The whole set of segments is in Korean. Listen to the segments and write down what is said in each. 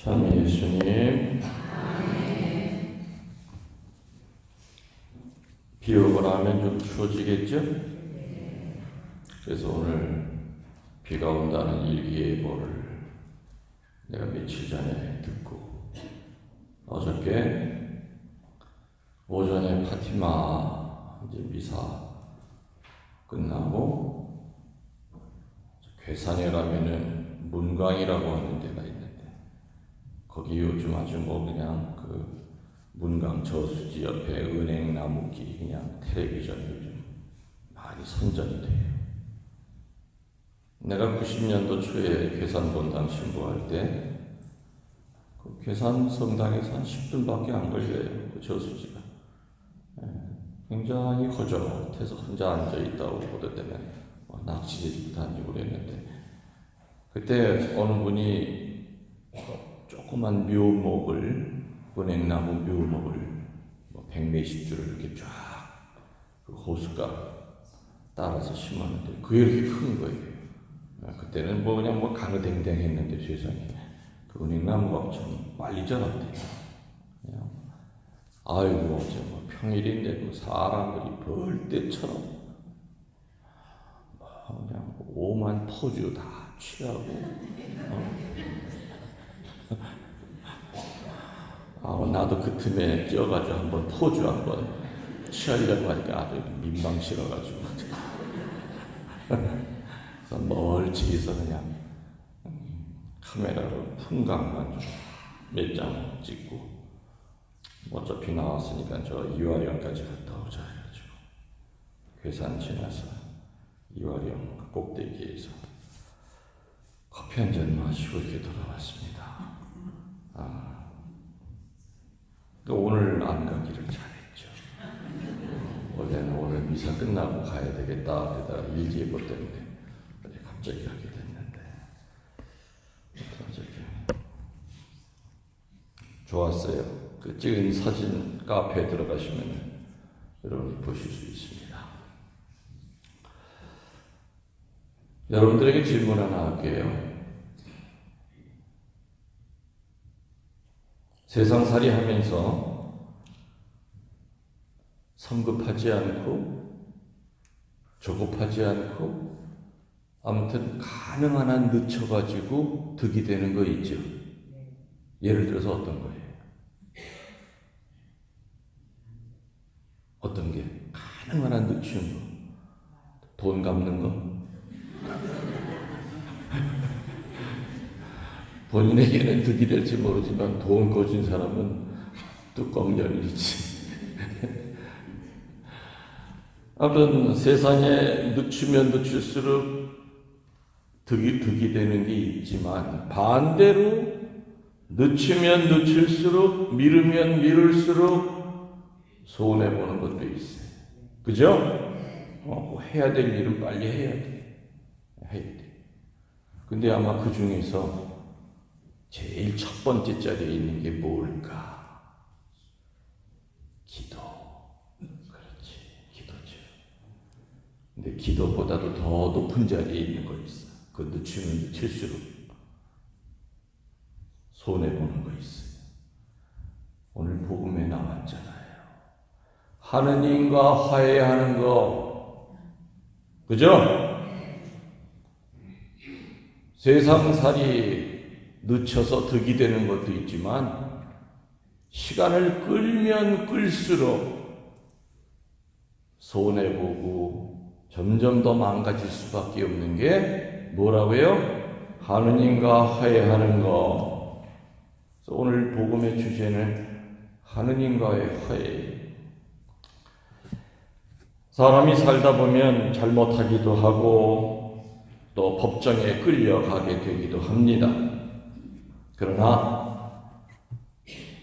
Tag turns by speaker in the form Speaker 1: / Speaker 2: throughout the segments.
Speaker 1: 참 예수님, 비 오고 나면 좀 추워지겠죠? 그래서 오늘 비가 온다는 일기예보를 내가 며칠 전에 듣고 어저께 오전에 파티마 이제 미사 끝나고 괴산에 가면은 문광이라고 하는 데가 있는데 거기 요즘 아주 그냥 문강 저수지 옆에 은행 나무기 그냥 텔레비전 요즘 많이 선전이 돼요. 내가 90년도 초에 괴산 본당 신부할 때 그 괴산 성당에서 한 10분밖에 안 걸려요. 그 저수지가. 굉장히 허전해서 혼자 앉아있다고 보도되면 낚시질도 다니고 그랬는데 그때 어느 분이 조그만 묘목을 은행나무 묘목을 100몇십 줄을 이렇게 쫙 그 호숫가 따라서 심었는데 그게 이렇게 큰 거예요. 그때는 그냥 가느댕댕 했는데 세상에 그 은행나무가 참 빨리 자랐대요. 아이고 어째 평일인데 사람들이 벌떼처럼 그냥 오만 포주 다 취하고 나도 그 틈에 뛰어가지고 한번 포주 한번 취하려고 하니까 아주 민망스러워가지고 그래서 멀찍이서 그냥 카메라로 풍광만 좀 몇 장 찍고 어차피 나왔으니까 저 이화령까지 갔다 오자 해가지고 괴산 지나서 이화령 꼭대기에서 커피 한 잔 마시고 이렇게 돌아왔습니다. 오늘 안 가기를 잘했죠. 원래는 오늘 미사 끝나고 가야 되겠다 하다가 일기예보 때문에 갑자기 가게 됐는데 좋았어요. 그 찍은 사진 카페에 들어가시면 여러분이 보실 수 있습니다. 여러분들에게 질문 하나 할게요. 세상살이 하면서 성급하지 않고 조급하지 않고 아무튼 가능한 한 늦춰가지고 득이 되는 거 있죠. 예를 들어서 어떤 거예요? 어떤 게 가능한 한 늦추는 거? 돈 갚는 거? 본인에게는 득이 될지 모르지만 돈 거진 사람은 뚜껑 열리지. 아무튼 세상에 늦추면 늦출수록 득이 되는 게 있지만 반대로 늦추면 늦출수록 미루면 미룰수록 손해보는 것도 있어요. 그죠? 해야 될 일은 빨리 해야 돼. 해야 돼. 근데 아마 그 중에서 제일 첫 번째 자리에 있는 게 뭘까? 기도. 그렇지. 기도죠. 근데 기도보다도 더 높은 자리에 있는 거 있어. 그 늦추면 늦출수록 손해보는 거 있어요. 오늘 복음에 나왔잖아요. 하느님과 화해하는 거. 그죠? 세상살이 늦춰서 득이 되는 것도 있지만 시간을 끌면 끌수록 손해보고 점점 더 망가질 수밖에 없는 게 뭐라고요? 하느님과 화해하는 거. 그래서 오늘 복음의 주제는 하느님과의 화해. 사람이 살다 보면 잘못하기도 하고 또 법정에 끌려가게 되기도 합니다. 그러나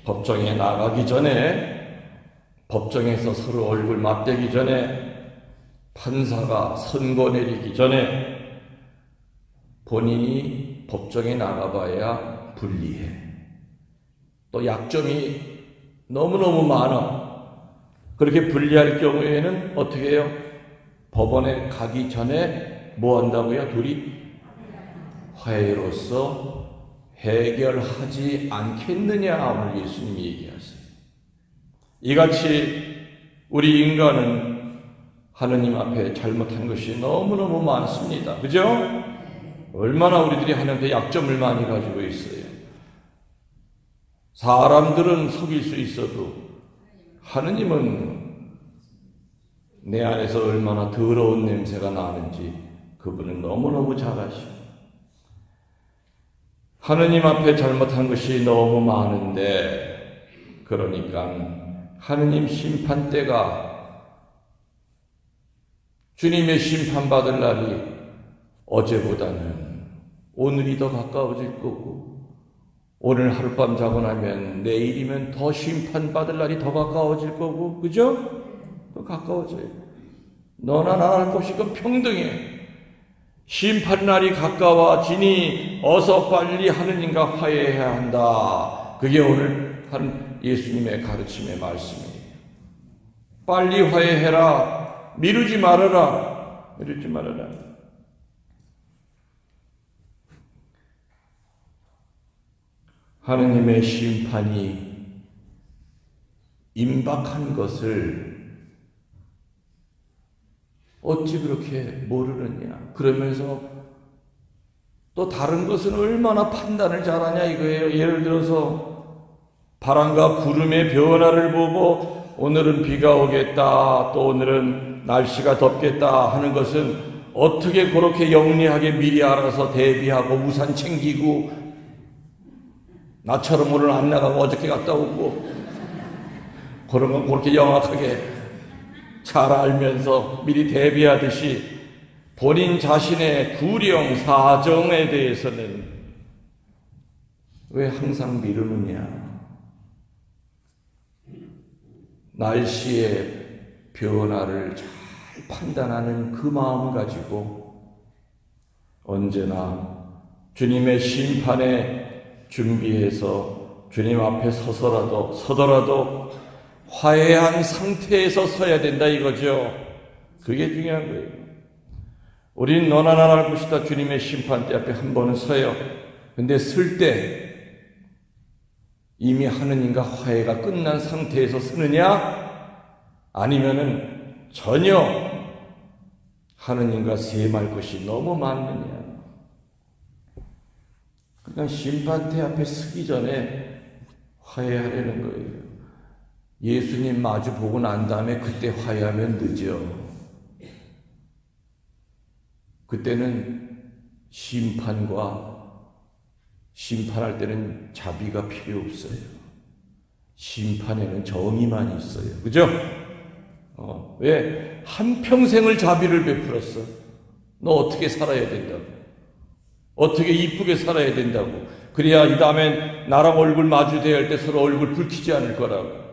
Speaker 1: 법정에 나가기 전에 법정에서 서로 얼굴 맞대기 전에 판사가 선고 내리기 전에 본인이 법정에 나가봐야 불리해. 또 약점이 너무너무 많아. 그렇게 불리할 경우에는 어떻게 해요? 법원에 가기 전에 뭐 한다고요? 둘이 화해로서 해결하지 않겠느냐 오늘 예수님이 얘기하세요. 이같이 우리 인간은 하느님 앞에 잘못한 것이 너무너무 많습니다. 그죠? 얼마나 우리들이 하나님께 약점을 많이 가지고 있어요. 사람들은 속일 수 있어도 하느님은 내 안에서 얼마나 더러운 냄새가 나는지 그분은 너무너무 잘 아시고, 하느님 앞에 잘못한 것이 너무 많은데, 그러니까 하느님 심판대가, 주님의 심판받을 날이 어제보다는 오늘이 더 가까워질 거고, 오늘 하룻밤 자고 나면 내일이면 더 심판받을 날이 더 가까워질 거고, 그죠? 더 가까워져요. 너나 나나 할 것이 건 평등해. 심판날이 가까워지니 어서 빨리 하느님과 화해해야 한다. 그게 오늘 한 예수님의 가르침의 말씀이에요. 빨리 화해해라. 미루지 말아라. 미루지 말아라. 하느님의 심판이 임박한 것을 어찌 그렇게 모르느냐. 그러면서 또 다른 것은 얼마나 판단을 잘하냐 이거예요. 예를 들어서 바람과 구름의 변화를 보고 오늘은 비가 오겠다, 또 오늘은 날씨가 덥겠다 하는 것은 어떻게 그렇게 영리하게 미리 알아서 대비하고 우산 챙기고, 나처럼 오늘 안 나가고 어저께 갔다 오고, 그런 건 그렇게 영악하게 잘 알면서 미리 대비하듯이 본인 자신의 구령 사정에 대해서는 왜 항상 미루느냐. 날씨의 변화를 잘 판단하는 그 마음 가지고 언제나 주님의 심판에 준비해서 주님 앞에 서더라도 화해한 상태에서 서야 된다 이거죠. 그게 중요한 거예요. 우린 너나 나나 할 것이다. 주님의 심판대 앞에 한 번은 서요. 근데 설 때 이미 하느님과 화해가 끝난 상태에서 서느냐, 아니면은 전혀 하느님과 셈할 것이 너무 많느냐. 그러니까 심판대 앞에 서기 전에 화해하려는 거예요. 예수님 마주 보고 난 다음에 그때 화해하면 늦어. 그때는 심판할 때는 자비가 필요 없어요. 심판에는 정의만 있어요. 그죠? 왜? 한평생을 자비를 베풀었어. 너 어떻게 살아야 된다고? 어떻게 이쁘게 살아야 된다고? 그래야 이 다음엔 나랑 얼굴 마주 대할 때 서로 얼굴 붉히지 않을 거라고.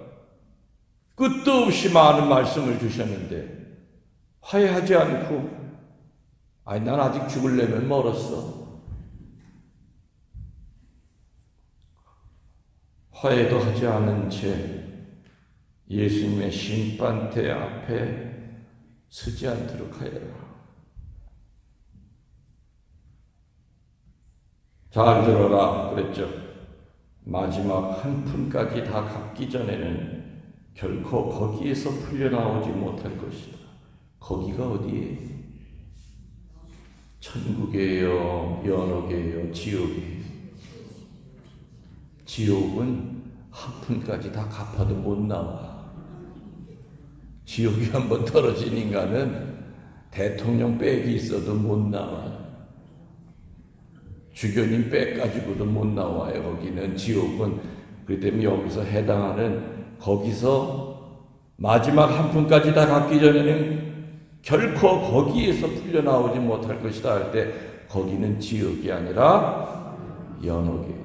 Speaker 1: 끝도 없이 많은 말씀을 주셨는데 화해하지 않고, 난 아직 죽으려면 멀었어. 화해도 하지 않은 채 예수님의 심판대 앞에 서지 않도록 하여라. 잘 들어라 그랬죠. 마지막 한 푼까지 다 갚기 전에는 결코 거기에서 풀려나오지 못할 것이다. 거기가 어디에? 천국이에요? 연옥이에요? 지옥이에요? 지옥은 한 푼까지 다 갚아도 못 나와. 지옥이 한번 떨어진 인간은 대통령 백이 있어도 못 나와. 주교님 백 가지고도 못 나와요. 거기는 지옥은. 그렇기 때문에 여기서 해당하는, 거기서 마지막 한 푼까지 다 갚기 전에는 결코 거기에서 풀려나오지 못할 것이다 할 때, 거기는 지옥이 아니라 연옥이에요.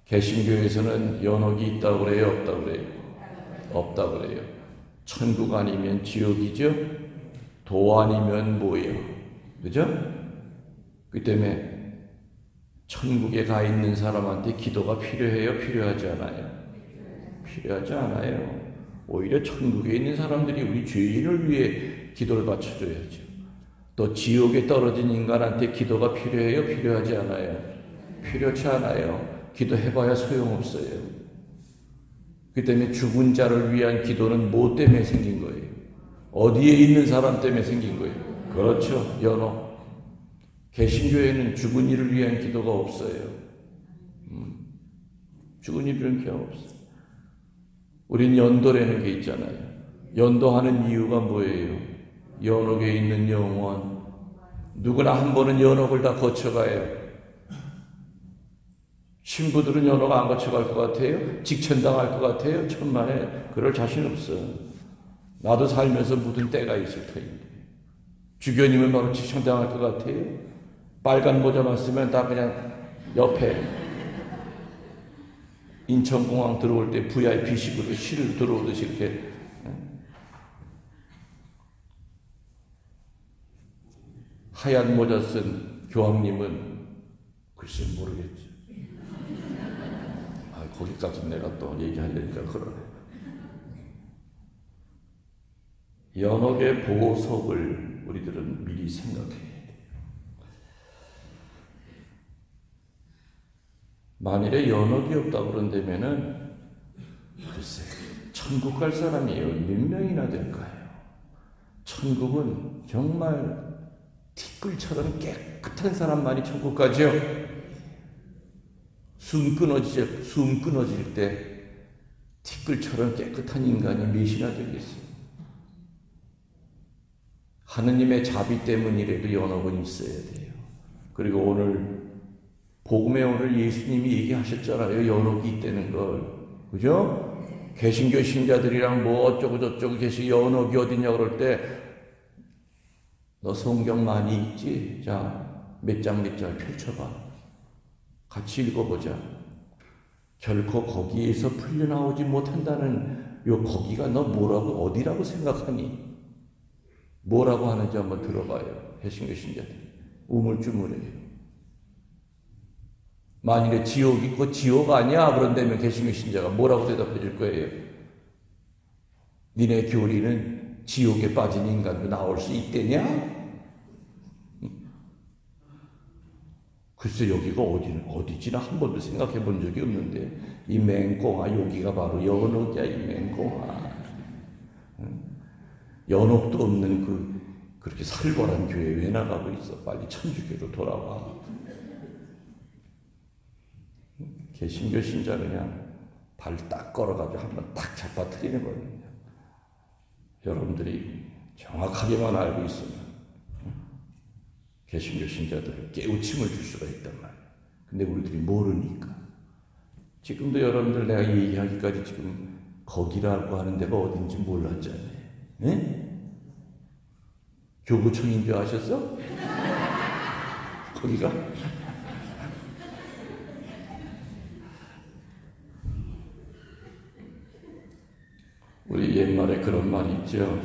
Speaker 1: 개신교에서는 연옥이 있다고 그래요? 없다고 그래요? 없다고 그래요. 천국 아니면 지옥이죠? 도 아니면 뭐예요? 그죠? 그 때문에 천국에 가 있는 사람한테 기도가 필요해요? 필요하지 않아요? 필요하지 않아요. 오히려 천국에 있는 사람들이 우리 죄인을 위해 기도를 바쳐줘야죠. 또 지옥에 떨어진 인간한테 기도가 필요해요? 필요하지 않아요? 필요치 않아요. 기도해봐야 소용없어요. 그 때문에 죽은 자를 위한 기도는 뭐 때문에 생긴 거예요? 어디에 있는 사람 때문에 생긴 거예요? 그렇죠. 연옥. 개신교에는 죽은 이를 위한 기도가 없어요. 죽은 이를 위한 기도가 없어요. 우린 연도라는 게 있잖아요. 연도하는 이유가 뭐예요? 연옥에 있는 영혼. 누구나 한 번은 연옥을 다 거쳐가요. 신부들은 연옥 안 거쳐갈 것 같아요? 직천당할 것 같아요? 천만에 그럴 자신 없어. 나도 살면서 묻은 때가 있을 터인데. 주교님은 바로 직천당할 것 같아요? 빨간 모자만 쓰면 다 그냥 옆에 인천공항 들어올 때 VIP식으로 실 들어오듯이 이렇게. 하얀 모자 쓴 교황님은 글쎄 모르겠죠. 거기까지 내가 또 얘기하려니까 그러네. 연옥의 보석을 우리들은 미리 생각해야 돼요. 만일에 연옥이 없다고 그런다면은 글쎄 천국 갈 사람이 몇 명이나 될까요? 천국은 정말 티끌처럼 깨끗한 사람만이 천국 가죠. 숨 끊어질 때 티끌처럼 깨끗한 인간이 몇이나 되겠어요. 하느님의 자비 때문이라도 연옥은 있어야 돼요. 그리고 오늘 복음에 오늘 예수님이 얘기하셨잖아요. 연옥이 있다는 걸. 그죠? 개신교 신자들이랑 뭐 어쩌고 저쩌고 연옥이 어디냐 그럴 때 너 성경 많이 읽지? 자, 몇 장 펼쳐봐. 같이 읽어보자. 결코 거기에서 풀려나오지 못한다는 요 거기가 너 뭐라고 어디라고 생각하니? 뭐라고 하는지 한번 들어봐요. 개신교 신자들. 우물쭈물해요. 만일에 지옥 있고 지옥 아니야 그런다면 개신교 신자가 뭐라고 대답해 줄 거예요? 니네 교리는 지옥에 빠진 인간도 나올 수 있대냐? 글쎄 여기가 어디지나 한 번도 생각해 본 적이 없는데 이 맹꽁아 여기가 바로 연옥이야. 이 맹꽁아. 연옥도 없는 그렇게 살벌한 교회 왜 나가고 있어? 빨리 천주교로 돌아와. 개신교 신자 그냥 발 딱 걸어가지고 한번 딱 잡아뜨리는 거거든요. 여러분들이 정확하게만 알고 있으면 개신교 신자들을 깨우침을 줄 수가 있단 말이에요. 근데 우리들이 모르니까. 지금도 여러분들 내가 얘기하기까지 지금 거기라고 하는 데가 어딘지 몰랐잖아요. 네? 교구청인 줄 아셨어? 거기가? 우리 옛말에 그런 말이 있죠.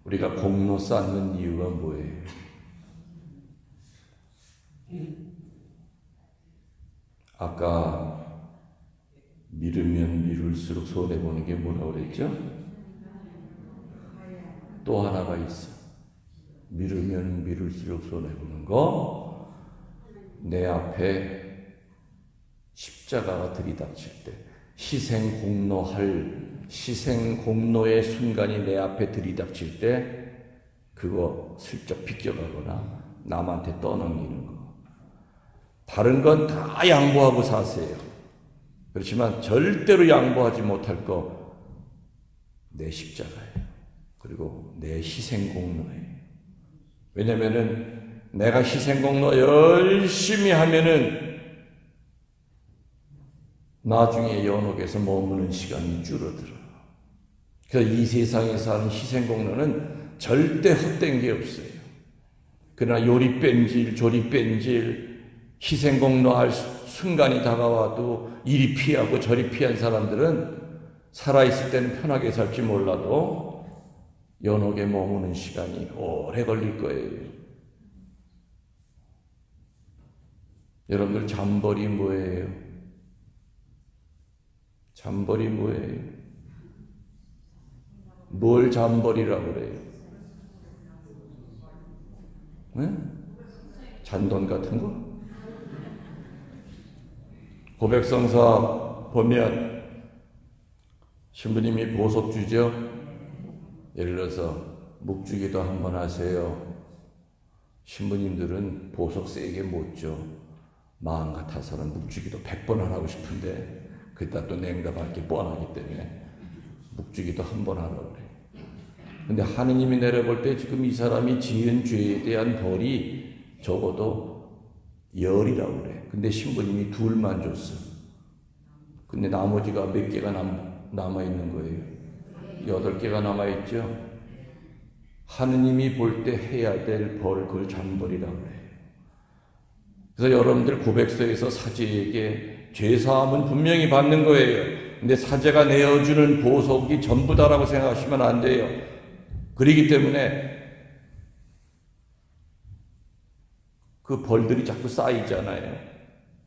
Speaker 1: 우리가 공로 쌓는 이유가 뭐예요? 아까 미루면 미룰수록 손해보는 게 뭐라고 그랬죠? 또 하나가 있어. 미루면 미룰수록 손해보는 거. 내 앞에 십자가가 들이닥칠 때 희생공로의 순간이 내 앞에 들이닥칠 때 그거 슬쩍 비껴가거나 남한테 떠넘기는 거. 다른 건 다 양보하고 사세요. 그렇지만 절대로 양보하지 못할 거 내 십자가예요. 그리고 내 희생공로예요. 왜냐면은 내가 희생공로 열심히 하면은 나중에 연옥에서 머무는 시간이 줄어들어. 그래서 이 세상에서 하는 희생공로는 절대 헛된 게 없어요. 그러나 요리 뺀질, 조리 뺀질, 희생공로 할 순간이 다가와도 이리 피하고 저리 피한 사람들은 살아있을 때는 편하게 살지 몰라도 연옥에 머무는 시간이 오래 걸릴 거예요. 여러분들 잠벌이 뭐예요? 잠벌이 뭐예요? 뭘 잠벌이라고 그래요? 네? 잔돈 같은 거? 고백성사 보면 신부님이 보석 주죠. 예를 들어서 묵주기도 한번 하세요. 신부님들은 보석 세게 못 줘. 마음 같아서는 묵주기도 100번 안 하고 싶은데 그따 또 냉담할 게 뻔하기 때문에 묵주기도 한 번 하라고 그래요. 근데 하느님이 내려볼 때 지금 이 사람이 지은 죄에 대한 벌이 적어도 열이라고 그래. 근데 신부님이 둘만 줬어. 근데 나머지가 몇 개가 남아있는 거예요. 8개가 남아있죠. 하느님이 볼 때 해야 될 벌, 그걸 잔벌이라고 해요. 그래서 여러분들 고백서에서 사제에게 죄사함은 분명히 받는 거예요. 근데 사제가 내어주는 보석이 전부다라고 생각하시면 안 돼요. 그렇기 때문에 그 벌들이 자꾸 쌓이잖아요.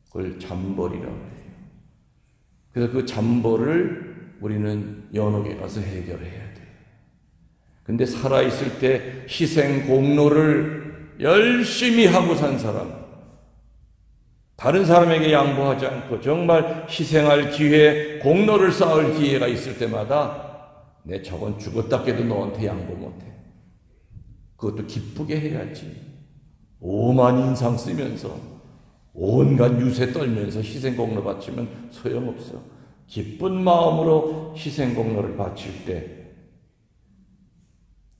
Speaker 1: 그걸 잔벌이라고 해요. 그래서 그 잔벌을 우리는 연옥에 가서 해결해야 돼요. 근데 살아있을 때 희생 공로를 열심히 하고 산 사람, 다른 사람에게 양보하지 않고 정말 희생할 기회, 공로를 쌓을 기회가 있을 때마다 내 저건 죽었다 깨도 너한테 양보 못해. 그것도 기쁘게 해야지. 오만 인상 쓰면서 온갖 유세 떨면서 희생 공로 바치면 소용없어. 기쁜 마음으로 희생 공로를 바칠 때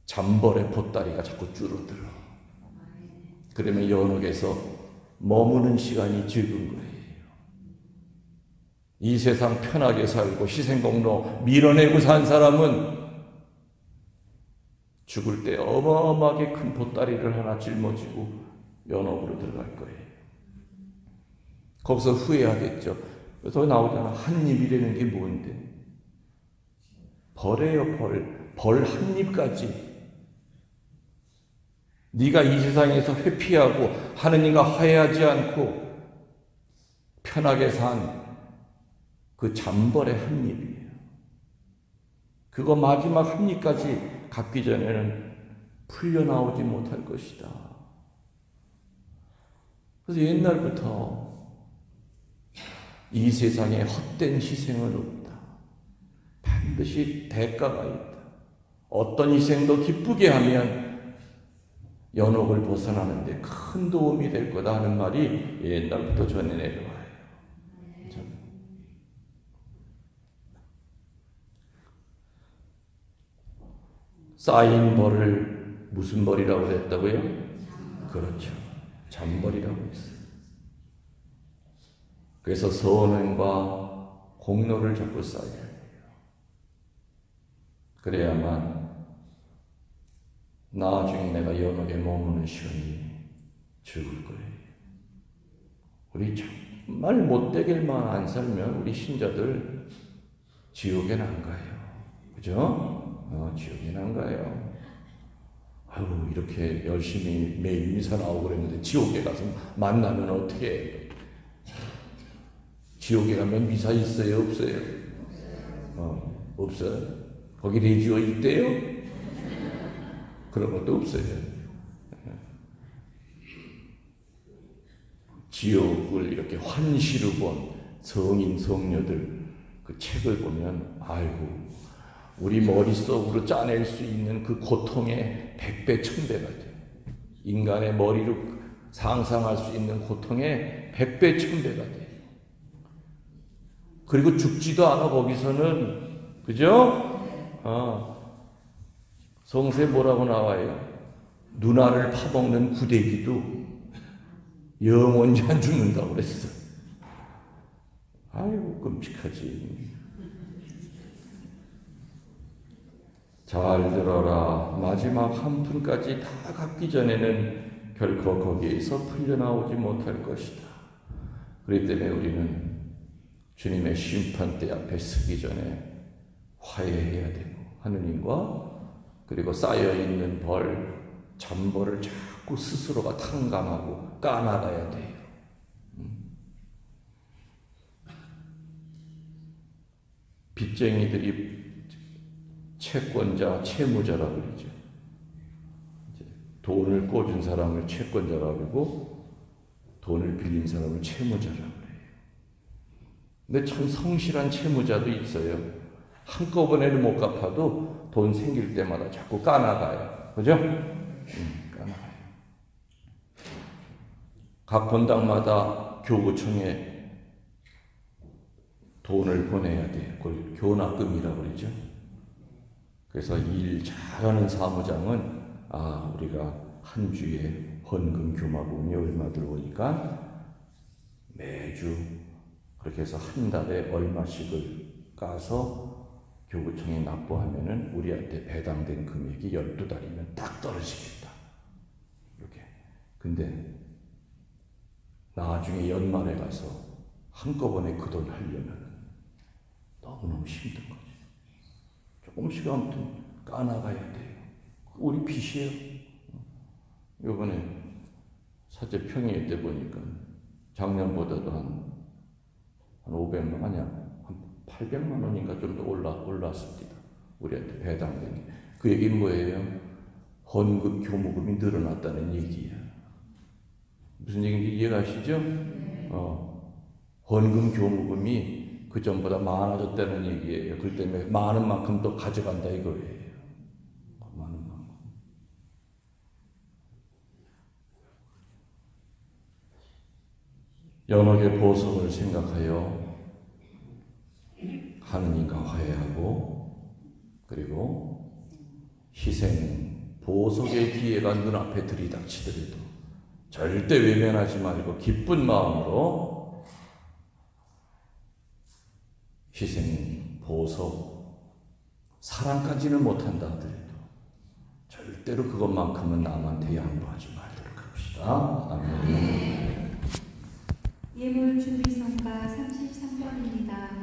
Speaker 1: 잔벌의 보따리가 자꾸 줄어들어. 그러면 연옥에서 머무는 시간이 적은 거예요. 이 세상 편하게 살고 희생공로 밀어내고 산 사람은 죽을 때 어마어마하게 큰 보따리를 하나 짊어지고 연옥으로 들어갈 거예요. 거기서 후회하겠죠. 그래서 나오잖아. 한 입이라는 게 뭔데? 벌이에요, 벌. 벌 한 입까지. 네가 이 세상에서 회피하고 하느님과 화해하지 않고 편하게 산 그 잔벌의 한 입이에요. 그거 마지막 한 입까지 갚기 전에는 풀려나오지 못할 것이다. 그래서 옛날부터 이 세상에 헛된 희생은 없다. 반드시 대가가 있다. 어떤 희생도 기쁘게 하면 연옥을 벗어나는데 큰 도움이 될 거다 하는 말이 옛날부터 전해 내려와요. 쌓인 벌을 무슨 벌이라고 했다고요? 그렇죠. 잔벌이라고 했어요. 그래서 선행과 공로를 자꾸 쌓아야 돼요. 그래야만 나중에 내가 연옥에 머무는 시간이 적을 거예요. 우리 정말 못되길만 안 살면 우리 신자들 지옥엔 안 가요. 그죠? 지옥엔 안 가요. 아유, 이렇게 열심히 매일 미사 나오고 그랬는데 지옥에 가서 만나면 어떻게 해요? 지옥에 가면 미사 있어요? 없어요? 없어요. 거기 레지오 있대요? 그런 것도 없어요. 지옥을 이렇게 환시로 본 성인, 성녀들 그 책을 보면 아이고 우리 머릿속으로 짜낼 수 있는 그 고통의 100배, 1000배가 돼요. 인간의 머리로 상상할 수 있는 고통의 100배, 1000배가 돼요. 그리고 죽지도 않아 거기서는. 그죠? 성서에 뭐라고 나와요? 누나를 파먹는 구데기도 영원히 안 죽는다고 그랬어. 아이고 끔찍하지. 잘 들어라. 마지막 한 푼까지 다 갚기 전에는 결코 거기에서 풀려나오지 못할 것이다. 그렇기 때문에 우리는 주님의 심판대 앞에 서기 전에 화해해야 되고 하느님과 그리고 쌓여있는 벌, 잔벌을 자꾸 스스로가 탕감하고 까나가야 돼요. 빚쟁이들이 채권자, 채무자라고 그러죠. 돈을 꿔준 사람을 채권자라고 그러고 돈을 빌린 사람을 채무자라고 그래요. 근데 참 성실한 채무자도 있어요. 한꺼번에는 못 갚아도 돈 생길 때마다 자꾸 까나가요. 그죠? 까나가요. 각 본당마다 교구청에 돈을 보내야 돼요. 그걸 교납금이라고 그러죠. 그래서 일 잘하는 사무장은 우리가 한 주에 헌금 교마금이 얼마 들어오니까 매주 그렇게 해서 한 달에 얼마씩을 까서 교구청에 납부하면은 우리한테 배당된 금액이 12달이면 딱 떨어지겠다. 이렇게. 근데 나중에 연말에 가서 한꺼번에 그 돈 하려면 너무너무 힘든 거죠. 조금씩 아무튼 까나가야 돼요. 우리 빚이에요. 요번에 사제 평일 때 보니까 작년보다도 한 500만, 아니야, 한 800만 원인가 좀 더 올랐습니다. 우리한테 배당된 게. 그 얘기는 뭐예요? 헌금, 교무금이 늘어났다는 얘기야. 무슨 얘기인지 이해가시죠? 헌금, 교무금이 그 전보다 많아졌다는 얘기예요. 그 때문에 많은 만큼 더 가져간다 이거예요. 많은 만큼. 연옥의 보석을 생각하여 하느님과 화해하고, 그리고 희생, 보석의 기회가 눈앞에 들이닥치더라도 절대 외면하지 말고 기쁜 마음으로 희생, 보석, 사랑까지는 못한다 하더라도 절대로 그것만큼은 남한테 양보하지 말도록 합시다. 아멘.
Speaker 2: 예물 준비 성가 33번입니다.